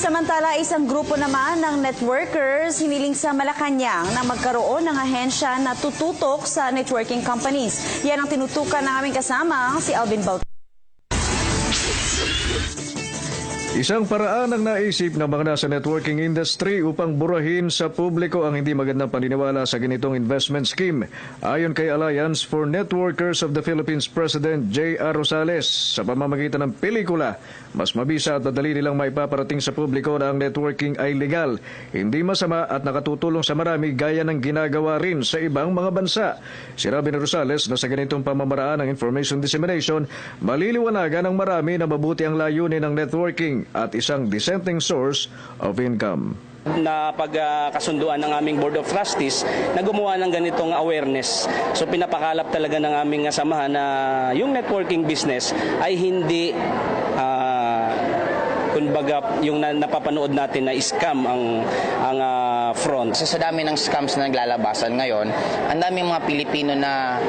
Samantala, isang grupo naman ng networkers hiniling sa Malacanang na magkaroon ng ahensya na tututok sa networking companies. Yan ang tinutukan ng aming kasama, si Alvin Bautista. Isang paraan ang naisip ng mga nasa networking industry upang burahin sa publiko ang hindi magandang paniniwala sa ganitong investment scheme. Ayon kay Alliance for Networkers of the Philippines President J.R. Rosales, sa pamamagitan ng pelikula, mas mabisa at madali nilang maipaparating sa publiko na ang networking ay legal, hindi masama at nakatutulong sa marami gaya ng ginagawa rin sa ibang mga bansa. Sinabi ni Rosales na sa ganitong pamamaraan ng information dissemination, maliliwanagan ng marami na mabuti ang layunin ng networking at isang dissenting source of income. Na pagkasunduan ng aming Board of Trustees na gumawa ng ganitong awareness. So pinapakalap talaga ng aming samahan na yung networking business ay hindi kumbaga yung napapanood natin na scam ang front. Sa dami ng scams na naglalabasan ngayon, ang daming mga Pilipino na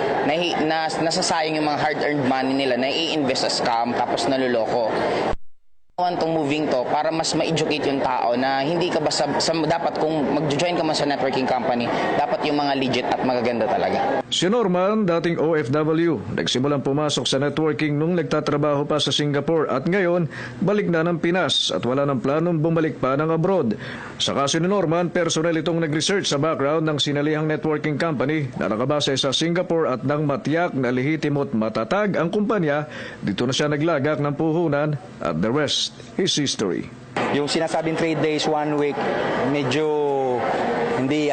nasasayang yung mga hard-earned money nila na i-invest sa scam tapos naluloko. Itong moving to para mas ma-educate yung tao na hindi ka basta dapat kung mag-join ka man sa networking company, dapat yung mga legit at magaganda talaga. Si Norman, dating OFW, nagsimulang pumasok sa networking nung nagtatrabaho pa sa Singapore at ngayon balik na ng Pinas at wala ng planong bumalik pa ng abroad. Sa kaso ni Norman, personal itong nag-research sa background ng sinalihang networking company na nakabase sa Singapore at nang matiyak na lehitimo at matatag ang kumpanya, dito na siya naglagak ng puhunan at the rest is history. Yung sinasabing 3 days, 1 week, medyo hindi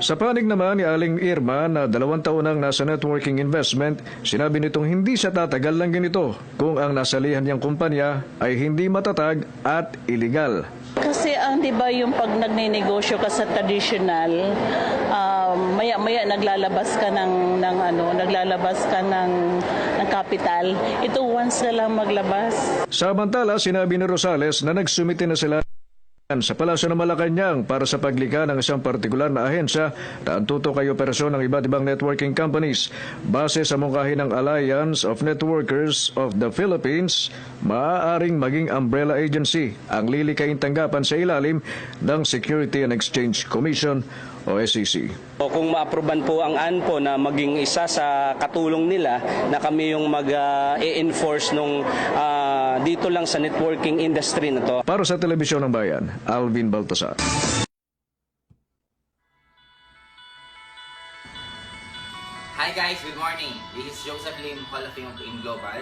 Sa panig naman ni Aling Irma na 2 taon nang nasa networking investment, sinabi nitong hindi siya tatagal lang ganito kung ang nasalihan niyang kumpanya ay hindi matatag at illegal. Kasi di ba yung pag nagnenegosyo ka sa traditional, maya-maya naglalabas ka ng capital. Ito once na lang maglabas. Samantala, sinabi ni Rosales na nagsumite na sila sa Palasyo ng Malacanang para sa paglikha ng isang partikular na ahensya na ang tutok ay operasyon ng iba't ibang networking companies. Base sa mungkahi ng Alliance of Networkers of the Philippines, maaaring maging umbrella agency ang lilikaing tanggapan sa ilalim ng Security and Exchange Commission o SEC. Kung ma-aproban po ang ANPO na maging isa sa katulong nila na kami yung mag-e-enforce dito lang sa networking industry na to. Para sa Telebisyon ng Bayan, Alvin Baltasar. Hi guys, good morning. This is Joseph Lim, Hall of Fame of In Global.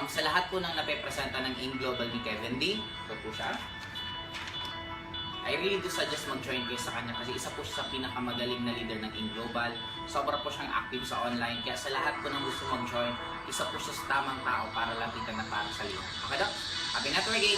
Sa lahat po ng napepresenta ng In Global ni Kevin D, ito po siya. I really do suggest mag-join kayo sa kanya kasi isa po siya sa pinakamagaling na leader ng In Global. Sobra po siyang active sa online. Kaya sa lahat po ng gusto mag-join, isa po siya sa tamang tao para lapitan na para sa liwan. Okay, Doc? Happy networking!